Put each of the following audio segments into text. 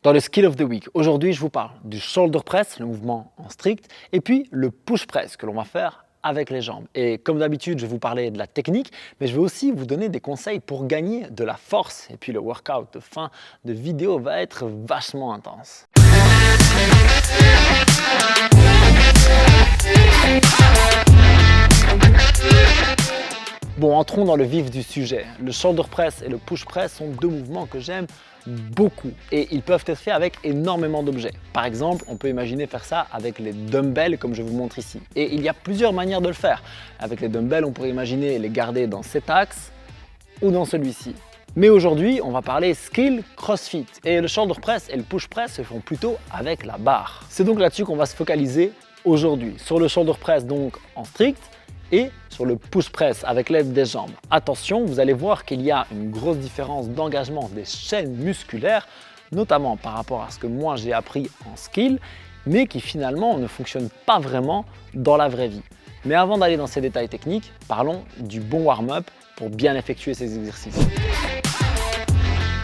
Dans le Skill of the Week, aujourd'hui, je vous parle du shoulder press, le mouvement en strict, et puis le push press que l'on va faire avec les jambes. Et comme d'habitude, je vais vous parler de la technique, mais je vais aussi vous donner des conseils pour gagner de la force. Et puis le workout de fin de vidéo va être vachement intense. Bon, entrons dans le vif du sujet. Le shoulder press et le push press sont deux mouvements que j'aime beaucoup et ils peuvent être faits avec énormément d'objets. Par exemple, on peut imaginer faire ça avec les dumbbells comme je vous montre ici. Et il y a plusieurs manières de le faire. Avec les dumbbells, on pourrait imaginer les garder dans cet axe ou dans celui-ci. Mais aujourd'hui, on va parler skill CrossFit et le shoulder press et le push press se font plutôt avec la barre. C'est donc là-dessus qu'on va se focaliser aujourd'hui. Sur le shoulder press donc en strict et sur le push press avec l'aide des jambes. Attention, vous allez voir qu'il y a une grosse différence d'engagement des chaînes musculaires, notamment par rapport à ce que moi j'ai appris en skill, mais qui finalement ne fonctionne pas vraiment dans la vraie vie. Mais avant d'aller dans ces détails techniques, parlons du bon warm-up pour bien effectuer ces exercices.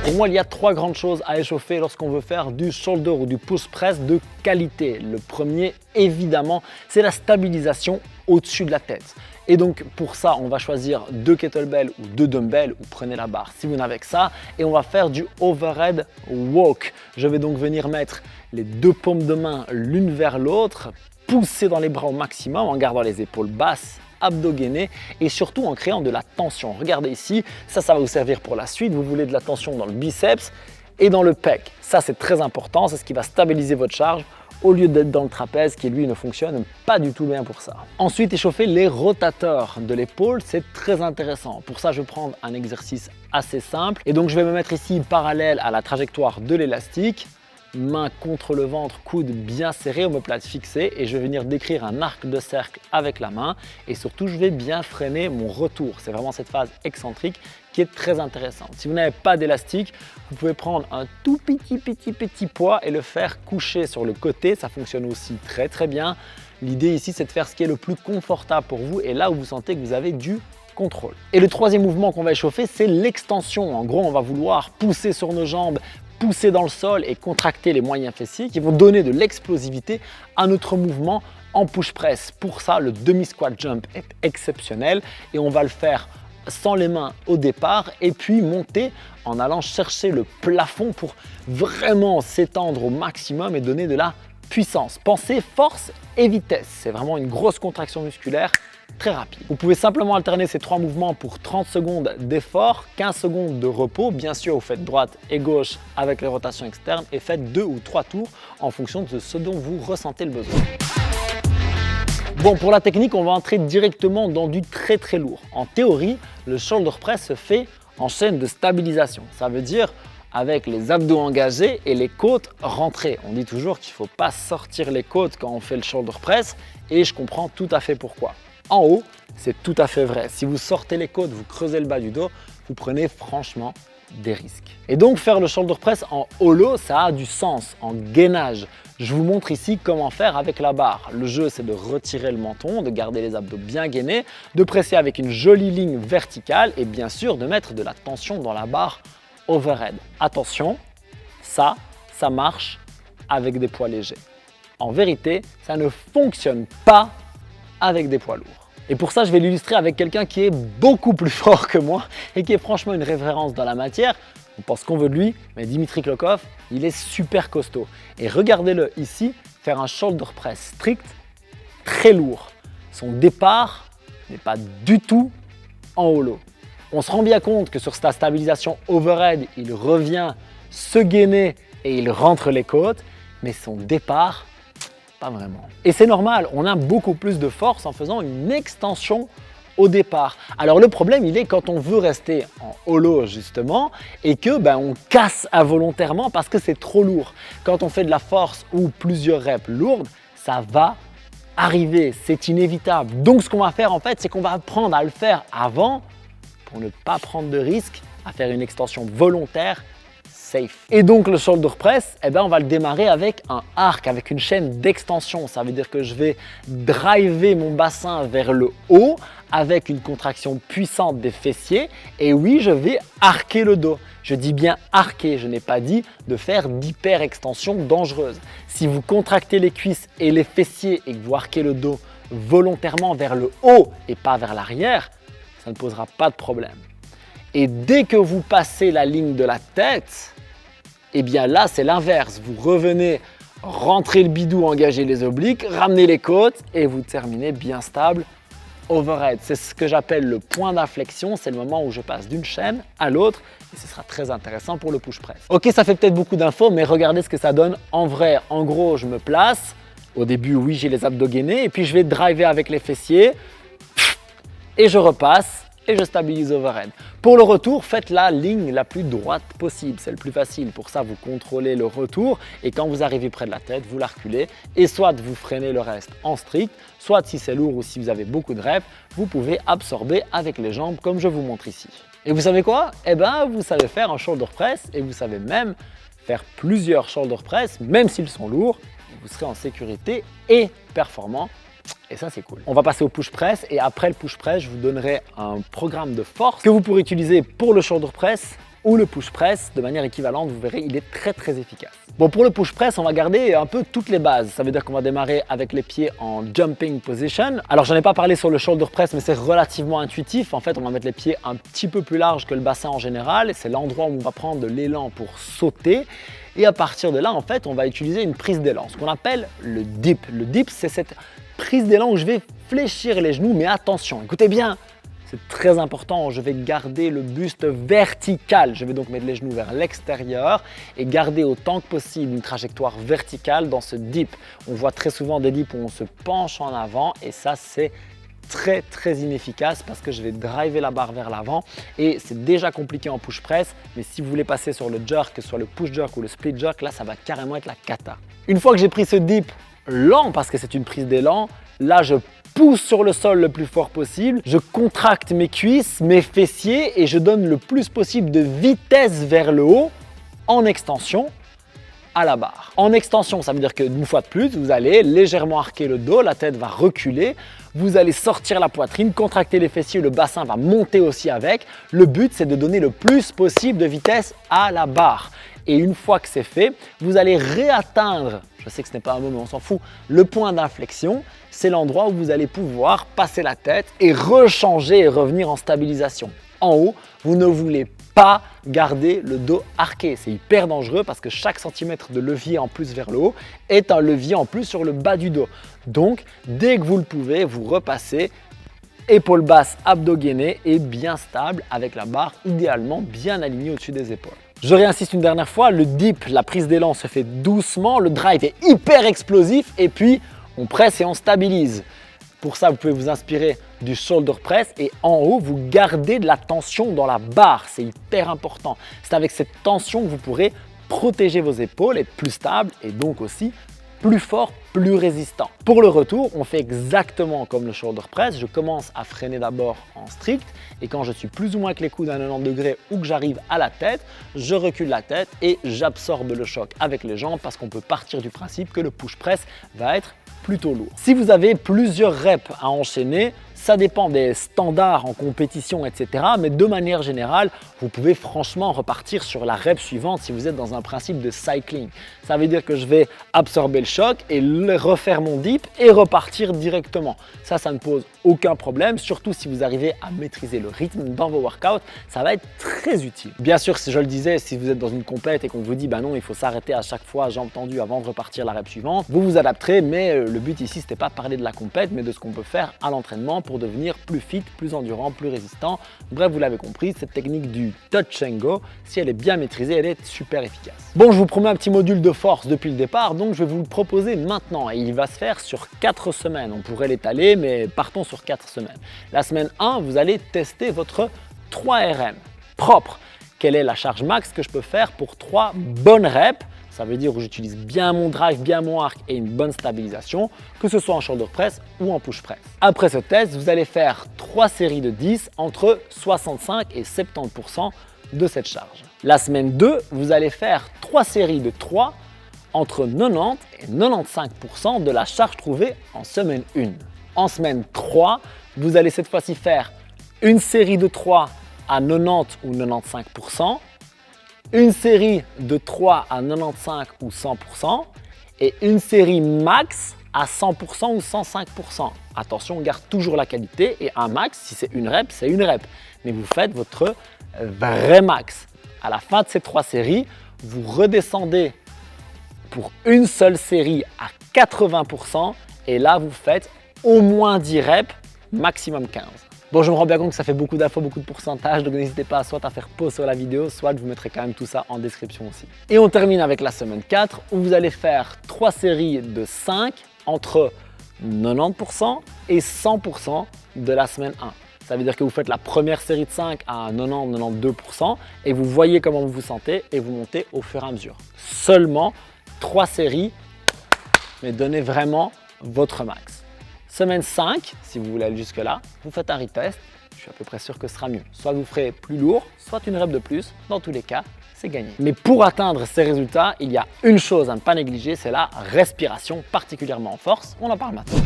Pour moi, il y a trois grandes choses à échauffer lorsqu'on veut faire du shoulder ou du push press de qualité. Le premier, évidemment, c'est la stabilisation au-dessus de la tête. Et donc pour ça, on va choisir deux kettlebells ou deux dumbbells ou prenez la barre si vous n'avez que ça et on va faire du overhead walk. Je vais donc venir mettre les deux paumes de main l'une vers l'autre, pousser dans les bras au maximum en gardant les épaules basses, abdos gainés et surtout en créant de la tension. Regardez ici, ça va vous servir pour la suite. Vous voulez de la tension dans le biceps et dans le pec. Ça, c'est très important, c'est ce qui va stabiliser votre charge au lieu d'être dans le trapèze qui lui ne fonctionne pas du tout bien pour ça. Ensuite, échauffer les rotateurs de l'épaule, c'est très intéressant. Pour ça, je vais prendre un exercice assez simple et donc je vais me mettre ici parallèle à la trajectoire de l'élastique, main contre le ventre, coude bien serré, omoplate fixée et je vais venir décrire un arc de cercle avec la main et surtout je vais bien freiner mon retour. C'est vraiment cette phase excentrique qui est très intéressante. Si vous n'avez pas d'élastique, vous pouvez prendre un tout petit poids et le faire coucher sur le côté. Ça fonctionne aussi très bien. L'idée ici, c'est de faire ce qui est le plus confortable pour vous et là où vous sentez que vous avez du contrôle. Et le troisième mouvement qu'on va échauffer, c'est l'extension. En gros, on va vouloir pousser sur nos jambes, pousser dans le sol et contracter les moyens fessiers qui vont donner de l'explosivité à notre mouvement en push press. Pour ça, le demi-squat jump est exceptionnel et on va le faire sans les mains au départ et puis monter en allant chercher le plafond pour vraiment s'étendre au maximum et donner de la puissance. Pensez force et vitesse, c'est vraiment une grosse contraction musculaire très rapide. Vous pouvez simplement alterner ces trois mouvements pour 30 secondes d'effort, 15 secondes de repos. Bien sûr, vous faites droite et gauche avec les rotations externes et faites 2 ou 3 tours en fonction de ce dont vous ressentez le besoin. Bon, pour la technique, on va entrer directement dans du très lourd. En théorie, le shoulder press se fait en chaîne de stabilisation. Ça veut dire avec les abdos engagés et les côtes rentrées. On dit toujours qu'il ne faut pas sortir les côtes quand on fait le shoulder press et je comprends tout à fait pourquoi. En haut, c'est tout à fait vrai. Si vous sortez les côtes, vous creusez le bas du dos, vous prenez franchement des risques. Et donc faire le shoulder press en hollow, ça a du sens, en gainage. Je vous montre ici comment faire avec la barre. Le jeu, c'est de retirer le menton, de garder les abdos bien gainés, de presser avec une jolie ligne verticale et bien sûr de mettre de la tension dans la barre overhead. Attention, ça marche avec des poids légers. En vérité, ça ne fonctionne pas avec des poids lourds. Et pour ça, je vais l'illustrer avec quelqu'un qui est beaucoup plus fort que moi et qui est franchement une référence dans la matière. On pense qu'on veut de lui, mais Dimitri Klokov, il est super costaud. Et regardez-le ici, faire un shoulder press strict, très lourd. Son départ n'est pas du tout en hollow. On se rend bien compte que sur sa stabilisation overhead, il revient se gainer et il rentre les côtes, mais son départ, pas vraiment. Et c'est normal, on a beaucoup plus de force en faisant une extension au départ. Alors le problème, il est quand on veut rester en hollow justement et que on casse involontairement parce que c'est trop lourd. Quand on fait de la force ou plusieurs reps lourdes, ça va arriver, c'est inévitable. Donc ce qu'on va faire en fait, c'est qu'on va apprendre à le faire avant pour ne pas prendre de risque, à faire une extension volontaire safe. Et donc le shoulder press, on va le démarrer avec un arc, avec une chaîne d'extension. Ça veut dire que je vais driver mon bassin vers le haut avec une contraction puissante des fessiers. Et oui, je vais arquer le dos. Je dis bien arquer, je n'ai pas dit de faire d'hyper-extension dangereuse. Si vous contractez les cuisses et les fessiers et que vous arquez le dos volontairement vers le haut et pas vers l'arrière, ça ne posera pas de problème. Et dès que vous passez la ligne de la tête, là c'est l'inverse. Vous revenez, rentrez le bidou, engagez les obliques, ramenez les côtes et vous terminez bien stable, overhead. C'est ce que j'appelle le point d'inflexion, c'est le moment où je passe d'une chaîne à l'autre et ce sera très intéressant pour le push press. Ok, ça fait peut-être beaucoup d'infos, mais regardez ce que ça donne en vrai. En gros, je me place, au début, oui, j'ai les abdos gainés et puis je vais driver avec les fessiers et je repasse. Et je stabilise overhead. Pour le retour, faites la ligne la plus droite possible, c'est le plus facile. Pour ça, vous contrôlez le retour et quand vous arrivez près de la tête, vous la reculez et soit vous freinez le reste en strict, soit si c'est lourd ou si vous avez beaucoup de reps, vous pouvez absorber avec les jambes comme je vous montre ici. Et vous savez quoi? Vous savez faire un shoulder press et vous savez même faire plusieurs shoulder press, même s'ils sont lourds, vous serez en sécurité et performant. Et ça, c'est cool. On va passer au push press et après le push press, je vous donnerai un programme de force que vous pourrez utiliser pour le shoulder press ou le push press de manière équivalente. Vous verrez, il est très efficace. Bon, pour le push press, on va garder un peu toutes les bases. Ça veut dire qu'on va démarrer avec les pieds en jumping position. Alors, j'en ai pas parlé sur le shoulder press, mais c'est relativement intuitif. En fait, on va mettre les pieds un petit peu plus larges que le bassin en général. C'est l'endroit où on va prendre de l'élan pour sauter. Et à partir de là, en fait, on va utiliser une prise d'élan, ce qu'on appelle le dip. Le dip, c'est cette prise d'élan où je vais fléchir les genoux, mais attention, écoutez bien, c'est très important, je vais garder le buste vertical. Je vais donc mettre les genoux vers l'extérieur et garder autant que possible une trajectoire verticale dans ce dip. On voit très souvent des dips où on se penche en avant et ça, c'est très inefficace parce que je vais driver la barre vers l'avant et c'est déjà compliqué en push press, mais si vous voulez passer sur le jerk, que ce soit le push jerk ou le split jerk, là, ça va carrément être la cata. Une fois que j'ai pris ce dip lent parce que c'est une prise d'élan, là je pousse sur le sol le plus fort possible, je contracte mes cuisses, mes fessiers et je donne le plus possible de vitesse vers le haut en extension à la barre. En extension, ça veut dire qu'une fois de plus, vous allez légèrement arquer le dos, la tête va reculer, vous allez sortir la poitrine, contracter les fessiers, le bassin va monter aussi avec. Le but, c'est de donner le plus possible de vitesse à la barre. Et une fois que c'est fait, vous allez réatteindre, je sais que ce n'est pas un mot mais on s'en fout, le point d'inflexion, c'est l'endroit où vous allez pouvoir passer la tête et rechanger et revenir en stabilisation. En haut, vous ne voulez pas garder le dos arqué, c'est hyper dangereux parce que chaque centimètre de levier en plus vers le haut est un levier en plus sur le bas du dos. Donc, dès que vous le pouvez, vous repassez épaules basses, abdos gainés et bien stable avec la barre idéalement bien alignée au-dessus des épaules. Je réinsiste une dernière fois, le dip, la prise d'élan se fait doucement, le drive est hyper explosif et puis on presse et on stabilise. Pour ça, vous pouvez vous inspirer du shoulder press et en haut, vous gardez de la tension dans la barre. C'est hyper important. C'est avec cette tension que vous pourrez protéger vos épaules, être plus stable et donc aussi plus fort, plus résistant. Pour le retour, on fait exactement comme le shoulder press. Je commence à freiner d'abord en strict et quand je suis plus ou moins avec les coudes à 90 degrés ou que j'arrive à la tête, je recule la tête et j'absorbe le choc avec les jambes parce qu'on peut partir du principe que le push press va être plutôt lourd. Si vous avez plusieurs reps à enchaîner, ça dépend des standards en compétition, etc. Mais de manière générale, vous pouvez franchement repartir sur la rep suivante si vous êtes dans un principe de cycling. Ça veut dire que je vais absorber le choc et refaire mon dip et repartir directement. Ça ne pose aucun problème, surtout si vous arrivez à maîtriser le rythme dans vos workouts, ça va être très utile. Bien sûr, si je le disais, si vous êtes dans une compète et qu'on vous dit non, il faut s'arrêter à chaque fois, jambes tendues avant de repartir la rep suivante, vous vous adapterez, mais le but ici, c'était pas de parler de la compète, mais de ce qu'on peut faire à l'entraînement pour devenir plus fit, plus endurant, plus résistant. Bref, vous l'avez compris, cette technique du touch and go, si elle est bien maîtrisée, elle est super efficace. Bon, je vous promets un petit module de force depuis le départ, donc je vais vous le proposer maintenant et il va se faire sur 4 semaines. On pourrait l'étaler, mais partons sur 4 semaines. La semaine 1, vous allez tester votre 3RM propre. Quelle est la charge max que je peux faire pour 3 bonnes reps? Ça veut dire où j'utilise bien mon drive, bien mon arc et une bonne stabilisation, que ce soit en shoulder press ou en push press. Après ce test, vous allez faire 3 séries de 10 entre 65 et 70% de cette charge. La semaine 2, vous allez faire 3 séries de 3 entre 90 et 95% de la charge trouvée en semaine 1. En semaine 3, vous allez cette fois-ci faire une série de 3 à 90 ou 95%, une série de 3 à 95 ou 100% et une série max à 100% ou 105%. Attention, on garde toujours la qualité et un max, si c'est une rep, c'est une rep. Mais vous faites votre vrai max. À la fin de ces 3 séries, vous redescendez pour une seule série à 80% et là, vous faites au moins 10 reps, maximum 15. Bon, je me rends bien compte que ça fait beaucoup d'infos, beaucoup de pourcentages, donc n'hésitez pas soit à faire pause sur la vidéo, soit je vous mettrai quand même tout ça en description aussi. Et on termine avec la semaine 4 où vous allez faire 3 séries de 5 entre 90% et 100% de la semaine 1. Ça veut dire que vous faites la première série de 5 à 90-92% et vous voyez comment vous vous sentez et vous montez au fur et à mesure. Seulement 3 séries, mais donnez vraiment votre max. Semaine 5, si vous voulez aller jusque là, vous faites un retest, je suis à peu près sûr que ce sera mieux. Soit vous ferez plus lourd, soit une rep de plus, dans tous les cas, c'est gagné. Mais pour atteindre ces résultats, il y a une chose à ne pas négliger, c'est la respiration, particulièrement en force. On en parle maintenant.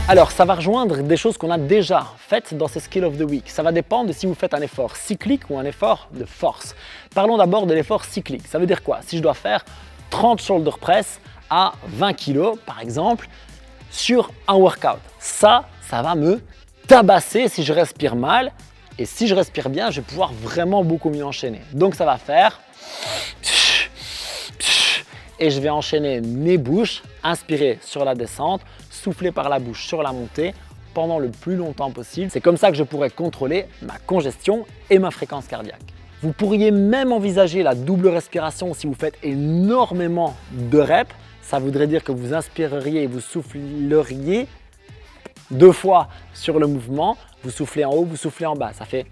Alors, ça va rejoindre des choses qu'on a déjà faites dans ces Skills of the Week. Ça va dépendre de si vous faites un effort cyclique ou un effort de force. Parlons d'abord de l'effort cyclique. Ça veut dire quoi? Si je dois faire 30 shoulder press à 20 kg, par exemple, sur un workout. Ça va me tabasser si je respire mal. Et si je respire bien, je vais pouvoir vraiment beaucoup mieux enchaîner. Donc, ça va faire... Et je vais enchaîner nez-bouche, inspirer sur la descente, souffler par la bouche sur la montée pendant le plus longtemps possible. C'est comme ça que je pourrais contrôler ma congestion et ma fréquence cardiaque. Vous pourriez même envisager la double respiration si vous faites énormément de reps. Ça voudrait dire que vous inspireriez et vous souffleriez 2 fois sur le mouvement. Vous soufflez en haut, vous soufflez en bas. Ça fait...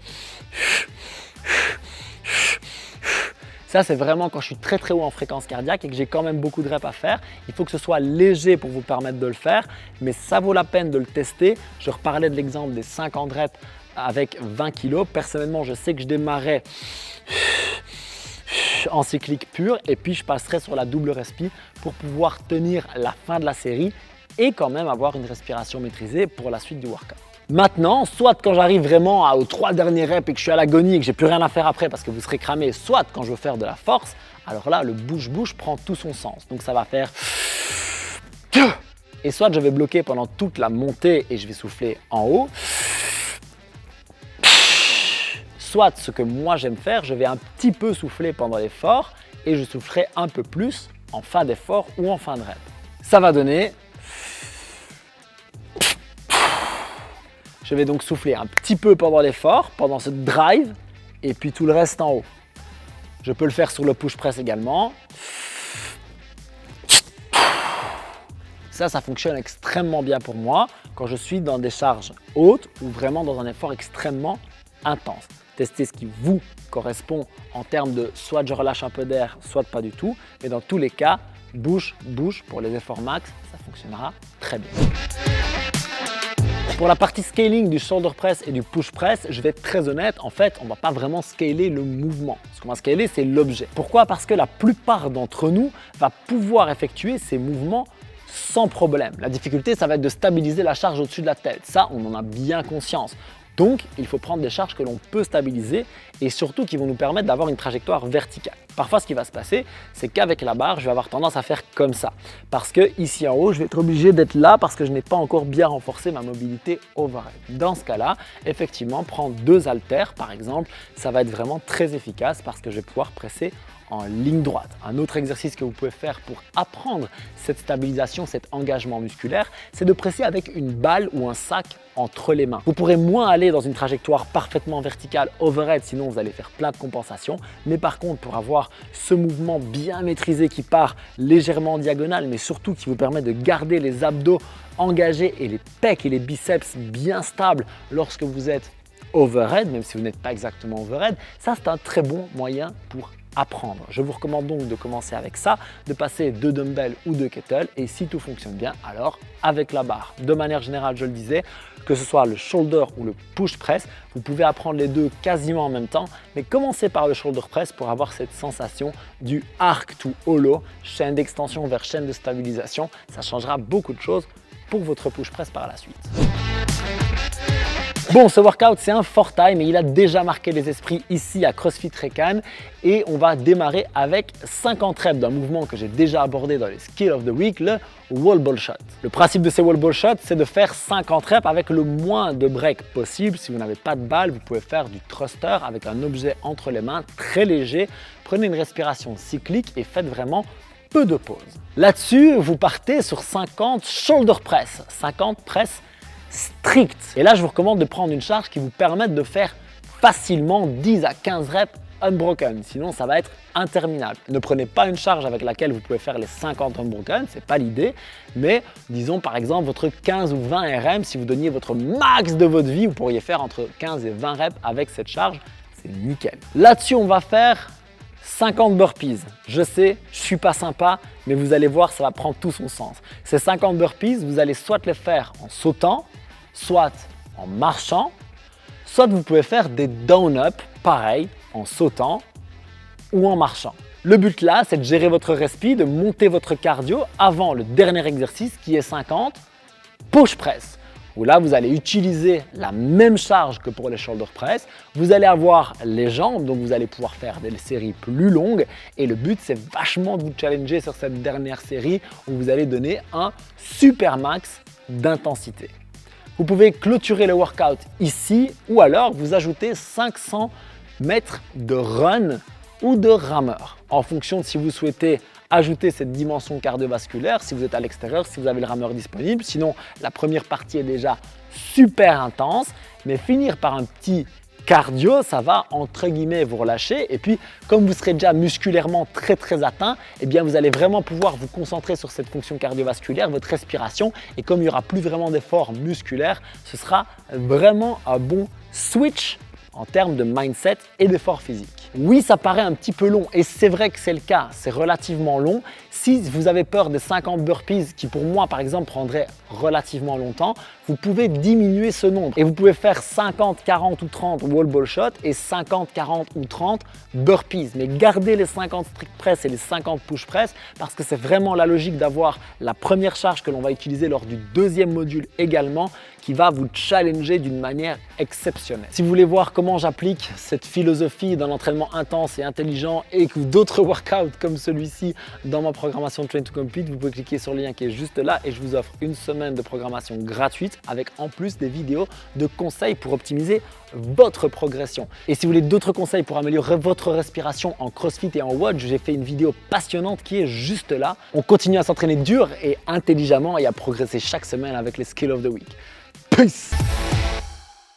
Ça, c'est vraiment quand je suis très haut en fréquence cardiaque et que j'ai quand même beaucoup de reps à faire. Il faut que ce soit léger pour vous permettre de le faire, mais ça vaut la peine de le tester. Je reparlais de l'exemple des 50 reps avec 20 kg. Personnellement, je sais que je démarrais en cyclique pur et puis je passerai sur la double respi pour pouvoir tenir la fin de la série et quand même avoir une respiration maîtrisée pour la suite du workout. Maintenant, soit quand j'arrive vraiment aux 3 derniers reps et que je suis à l'agonie et que j'ai plus rien à faire après parce que vous serez cramé, soit quand je veux faire de la force, alors là, le bouche-bouche prend tout son sens. Donc ça va faire... Et soit je vais bloquer pendant toute la montée et je vais souffler en haut. Soit ce que moi j'aime faire, je vais un petit peu souffler pendant l'effort et je soufflerai un peu plus en fin d'effort ou en fin de rep. Ça va donner... Je vais donc souffler un petit peu pendant l'effort, pendant ce drive, et puis tout le reste en haut. Je peux le faire sur le push press également. Ça fonctionne extrêmement bien pour moi quand je suis dans des charges hautes ou vraiment dans un effort extrêmement intense. Testez ce qui vous correspond en termes de soit je relâche un peu d'air, soit pas du tout. Mais dans tous les cas, bouche pour les efforts max, ça fonctionnera très bien. Pour la partie scaling du shoulder press et du push press, je vais être très honnête, en fait, on ne va pas vraiment scaler le mouvement. Ce qu'on va scaler, c'est l'objet. Pourquoi? Parce que la plupart d'entre nous va pouvoir effectuer ces mouvements sans problème. La difficulté, ça va être de stabiliser la charge au-dessus de la tête. Ça, on en a bien conscience. Donc, il faut prendre des charges que l'on peut stabiliser et surtout qui vont nous permettre d'avoir une trajectoire verticale. Parfois, ce qui va se passer, c'est qu'avec la barre, je vais avoir tendance à faire comme ça. Parce que ici en haut, je vais être obligé d'être là parce que je n'ai pas encore bien renforcé ma mobilité overhead. Dans ce cas-là, effectivement, prendre 2 haltères, par exemple, ça va être vraiment très efficace parce que je vais pouvoir presser en ligne droite. Un autre exercice que vous pouvez faire pour apprendre cette stabilisation, cet engagement musculaire, c'est de presser avec une balle ou un sac entre les mains. Vous pourrez moins aller dans une trajectoire parfaitement verticale overhead, sinon vous allez faire plein de compensations. Mais par contre, pour avoir ce mouvement bien maîtrisé qui part légèrement en diagonale, mais surtout qui vous permet de garder les abdos engagés et les pecs et les biceps bien stables lorsque vous êtes overhead, même si vous n'êtes pas exactement overhead, ça c'est un très bon moyen pour apprendre. Je vous recommande donc de commencer avec ça, de passer 2 dumbbells ou 2 kettlebells et si tout fonctionne bien, alors avec la barre. De manière générale, je le disais, que ce soit le shoulder ou le push press, vous pouvez apprendre les deux quasiment en même temps, mais commencez par le shoulder press pour avoir cette sensation du arc to hollow, chaîne d'extension vers chaîne de stabilisation. Ça changera beaucoup de choses pour votre push press par la suite. Bon, ce workout, c'est un fort time et il a déjà marqué les esprits ici à CrossFit Récannes et on va démarrer avec 50 reps d'un mouvement que j'ai déjà abordé dans les Skill of the Week, le wall ball shot. Le principe de ces wall ball shots, c'est de faire 50 reps avec le moins de break possible. Si vous n'avez pas de balle, vous pouvez faire du thruster avec un objet entre les mains très léger. Prenez une respiration cyclique et faites vraiment peu de pauses. Là-dessus, vous partez sur 50 shoulder press, 50 press strict. Et là, je vous recommande de prendre une charge qui vous permette de faire facilement 10 à 15 reps unbroken. Sinon, ça va être interminable. Ne prenez pas une charge avec laquelle vous pouvez faire les 50 unbroken, c'est pas l'idée. Mais disons par exemple votre 15 ou 20 RM, si vous donniez votre max de votre vie, vous pourriez faire entre 15 et 20 reps avec cette charge. C'est nickel. Là-dessus, on va faire 50 burpees. Je sais, je suis pas sympa, mais vous allez voir, ça va prendre tout son sens. Ces 50 burpees, vous allez soit les faire en sautant, soit en marchant, soit vous pouvez faire des down-up, pareil, en sautant ou en marchant. Le but là, c'est de gérer votre respi, de monter votre cardio avant le dernier exercice qui est 50 push press. Où là, vous allez utiliser la même charge que pour les shoulder press. Vous allez avoir les jambes, donc vous allez pouvoir faire des séries plus longues. Et le but, c'est vachement de vous challenger sur cette dernière série où vous allez donner un super max d'intensité. Vous pouvez clôturer le workout ici ou alors vous ajoutez 500 mètres de run ou de rameur en fonction de si vous souhaitez ajouter cette dimension cardiovasculaire, si vous êtes à l'extérieur, si vous avez le rameur disponible. Sinon, la première partie est déjà super intense, mais finir par un petit cardio, ça va entre guillemets vous relâcher. Et puis, comme vous serez déjà musculairement très atteint, eh bien, vous allez vraiment pouvoir vous concentrer sur cette fonction cardiovasculaire, votre respiration. Et comme il n'y aura plus vraiment d'effort musculaire, ce sera vraiment un bon switch en termes de mindset et d'effort physique. Oui, ça paraît un petit peu long et c'est vrai que c'est le cas, c'est relativement long. Si vous avez peur des 50 burpees qui pour moi par exemple prendraient relativement longtemps, vous pouvez diminuer ce nombre et vous pouvez faire 50, 40 ou 30 wall ball shot et 50, 40 ou 30 burpees. Mais gardez les 50 strict press et les 50 push press parce que c'est vraiment la logique d'avoir la première charge que l'on va utiliser lors du deuxième module également qui va vous challenger d'une manière exceptionnelle. Si vous voulez voir comment j'applique cette philosophie d'un entraînement intense et intelligent et d'autres workouts comme celui-ci dans ma programmation Train to Compete, vous pouvez cliquer sur le lien qui est juste là et je vous offre une semaine de programmation gratuite avec en plus des vidéos de conseils pour optimiser votre progression. Et si vous voulez d'autres conseils pour améliorer votre respiration en CrossFit et en WOD, j'ai fait une vidéo passionnante qui est juste là. On continue à s'entraîner dur et intelligemment et à progresser chaque semaine avec les Skills of the Week. Peace!